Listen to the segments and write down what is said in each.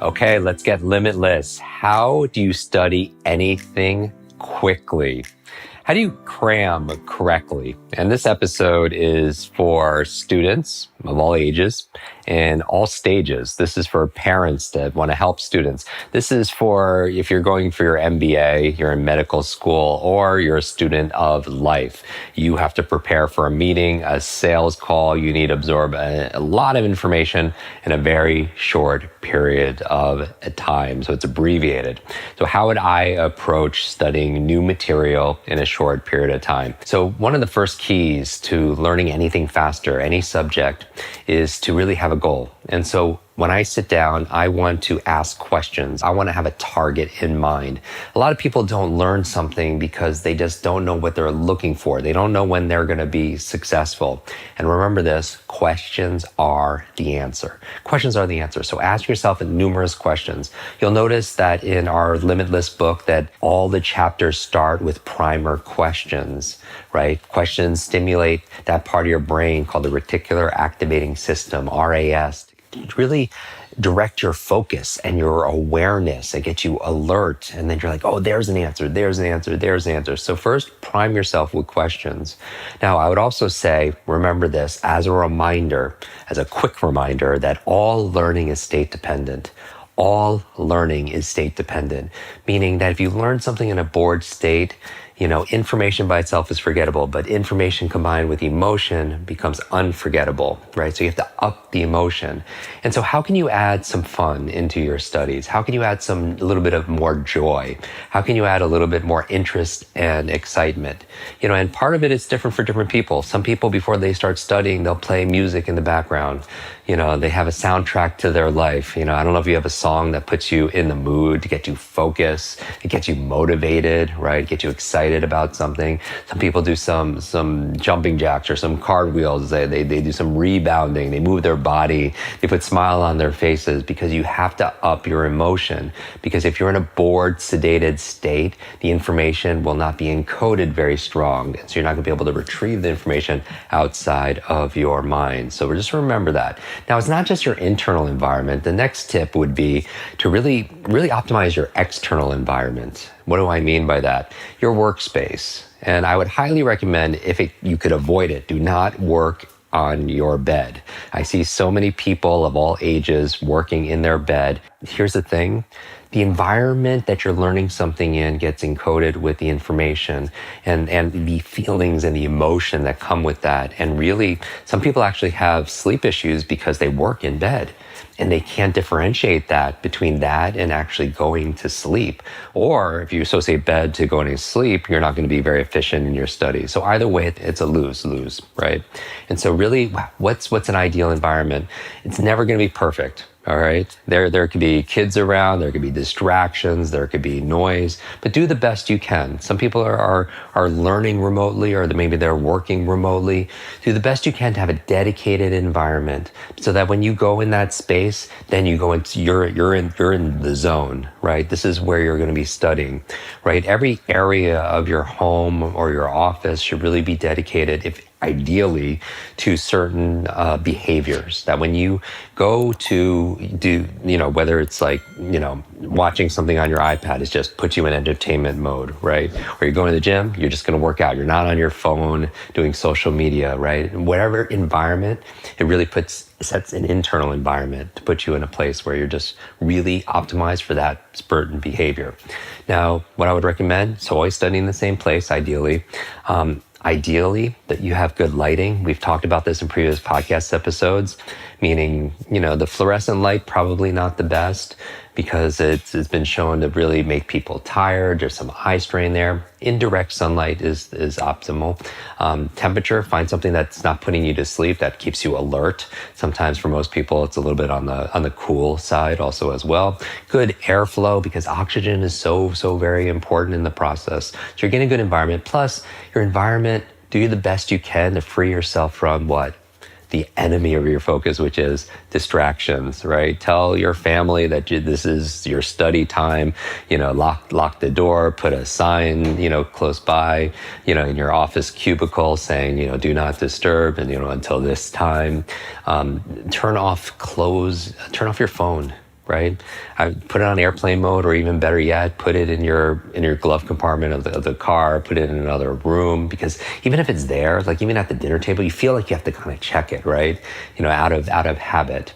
Okay, let's get limitless. How do you study anything quickly? How do you cram correctly? And this episode is for students of all ages and all stages. This is for parents that want to help students. This is for if you're going for your MBA, you're in medical school, or you're a student of life. You have to prepare for a meeting, a sales call. You need to absorb a lot of information in a very short period of time. So it's abbreviated. So how would I approach studying new material in a short period of time? So one of the first keys to learning anything faster, any subject, is to really have a goal. And so when I sit down, I want to ask questions. I want to have a target in mind. A lot of people don't learn something because they just don't know what they're looking for. They don't know when they're going to be successful. And remember this, questions are the answer. Questions are the answer. So ask yourself numerous questions. You'll notice that in our Limitless book that all the chapters start with primer questions, right? Questions stimulate that part of your brain called the reticular activating system, RAS, to really direct your focus and your awareness and get you alert. And then you're like, oh, there's an answer, there's an answer, there's an answer. So first, prime yourself with questions. Now, I would also say, remember this as a reminder, as a quick reminder, that all learning is state dependent. All learning is state dependent, meaning that if you learn something in a bored state, information by itself is forgettable, but information combined with emotion becomes unforgettable, right? So you have to up the emotion. And so how can you add some fun into your studies? How can you add a little bit of more joy? How can you add a little bit more interest and excitement? And part of it is different for different people. Some people, before they start studying, they'll play music in the background. They have a soundtrack to their life. I don't know if you have a song that puts you in the mood to get you focused, it gets you motivated, right? Get you excited about something. Some people do some jumping jacks or some cartwheels. They do some rebounding. They move their body. They put smile on their faces because you have to up your emotion. Because if you're in a bored, sedated state, the information will not be encoded very strong. So you're not going to be able to retrieve the information outside of your mind. So just remember that. Now, it's not just your internal environment. The next tip would be to really optimize your external environment. What do I mean by that? Your workspace. And I would highly recommend, if you could avoid it, do not work on your bed. I see so many people of all ages working in their bed. Here's the thing. The environment that you're learning something in gets encoded with the information and the feelings and the emotion that come with that. And really, some people actually have sleep issues because they work in bed and they can't differentiate that between that and actually going to sleep. Or if you associate bed to going to sleep, you're not going to be very efficient in your studies. So either way, it's a lose-lose, right? And so really, what's an ideal environment? It's never going to be perfect. All right. There could be kids around, there could be distractions, there could be noise, but do the best you can. Some people are learning remotely, or maybe they're working remotely. Do the best you can to have a dedicated environment so that when you go in that space, then you go into you're in the zone, right? This is where you're going to be studying, right? Every area of your home or your office should really be dedicated, ideally, to certain behaviors that when you go to do, whether it's like, watching something on your iPad, it just puts you in entertainment mode, right? Or you're going to the gym, you're just going to work out. You're not on your phone doing social media, right? Whatever environment, it really sets an internal environment to put you in a place where you're just really optimized for that certain behavior. Now, what I would recommend, so always studying in the same place, ideally. Ideally, that you have good lighting. We've talked about this in previous podcast episodes, meaning, the fluorescent light, probably not the best because it's been shown to really make people tired. There's some eye strain there. Indirect sunlight is optimal. Temperature, find something that's not putting you to sleep, that keeps you alert. Sometimes for most people, it's a little bit on the cool side also as well. Good airflow, because oxygen is so very important in the process. So you're getting a good environment. Plus, your environment, do the best you can to free yourself from what? The enemy of your focus, which is distractions, right? Tell your family that this is your study time, lock the door, put a sign, close by, in your office cubicle saying, do not disturb, and, until this time. Turn off your phone, right? I put it on airplane mode, or even better yet, put it in your glove compartment of the car, put it in another room, because even if it's there, like even at the dinner table, you feel like you have to kind of check it, right? Out of habit.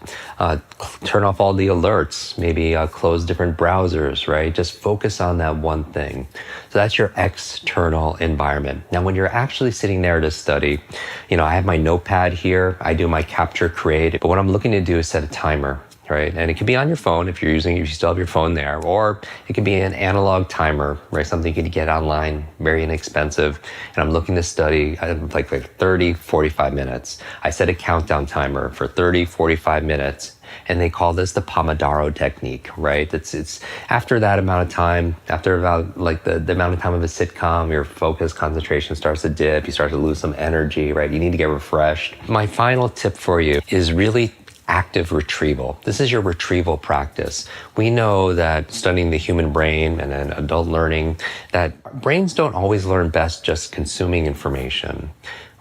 Turn off all the alerts, maybe close different browsers, right? Just focus on that one thing. So that's your external environment. Now, when you're actually sitting there to study, I have my notepad here, I do my capture create, but what I'm looking to do is set a timer. Right? And it can be on your phone if you still have your phone there, or it can be an analog timer, right? Something you can get online, very inexpensive. And I'm looking to study like 30, 45 minutes. I set a countdown timer for 30, 45 minutes. And they call this the Pomodoro technique, right? It's after that amount of time, after about like the amount of time of a sitcom, your focus, concentration starts to dip, you start to lose some energy, right? You need to get refreshed. My final tip for you is really active retrieval. This is your retrieval practice. We know that studying the human brain and then adult learning, that brains don't always learn best just consuming information,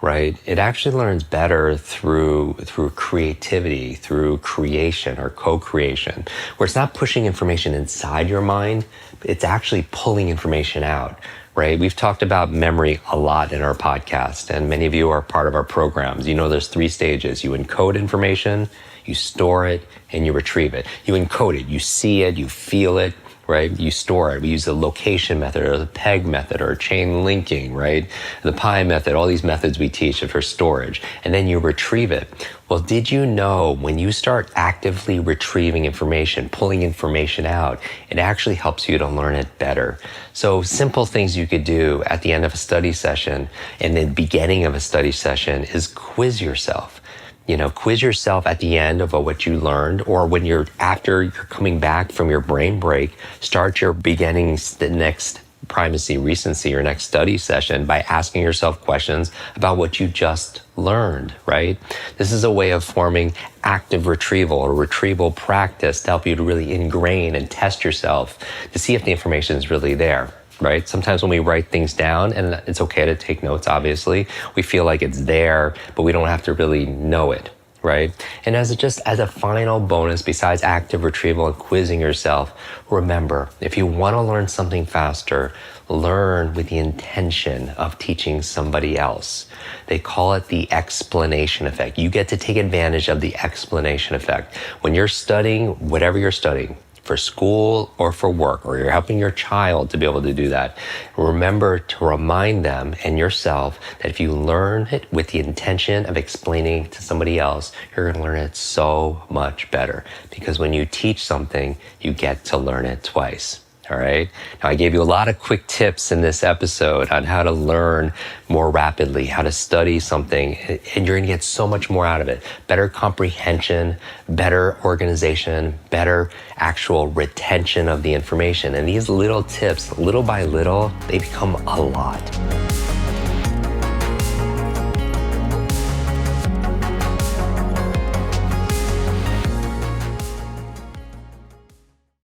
right? It actually learns better through creativity, through creation or co-creation, where it's not pushing information inside your mind, it's actually pulling information out. Right? We've talked about memory a lot in our podcast, and many of you are part of our programs. There's 3 stages. You encode information, you store it, and you retrieve it. You encode it, you see it, you feel it, right? You store it. We use the location method or the PEG method or chain linking, right? The PI method, all these methods we teach for storage. And then you retrieve it. Well, did you know when you start actively retrieving information, pulling information out, it actually helps you to learn it better. So simple things you could do at the end of a study session and the beginning of a study session is quiz yourself. Quiz yourself at the end of what you learned, or when after you're coming back from your brain break, start your the next primacy, recency, or next study session by asking yourself questions about what you just learned, right? This is a way of forming active retrieval or retrieval practice to help you to really ingrain and test yourself to see if the information is really there. Right? Sometimes when we write things down, and it's okay to take notes, obviously, we feel like it's there, but we don't have to really know it, right? And as a final bonus, besides active retrieval and quizzing yourself, remember, if you want to learn something faster, learn with the intention of teaching somebody else. They call it the explanation effect. You get to take advantage of the explanation effect. When you're studying, whatever you're studying, for school or for work, or you're helping your child to be able to do that, remember to remind them and yourself that if you learn it with the intention of explaining to somebody else, you're going to learn it so much better. Because when you teach something, you get to learn it twice. All right. Now, I gave you a lot of quick tips in this episode on how to learn more rapidly, how to study something, and you're going to get so much more out of it. Better comprehension, better organization, better actual retention of the information. And these little tips, little by little, they become a lot.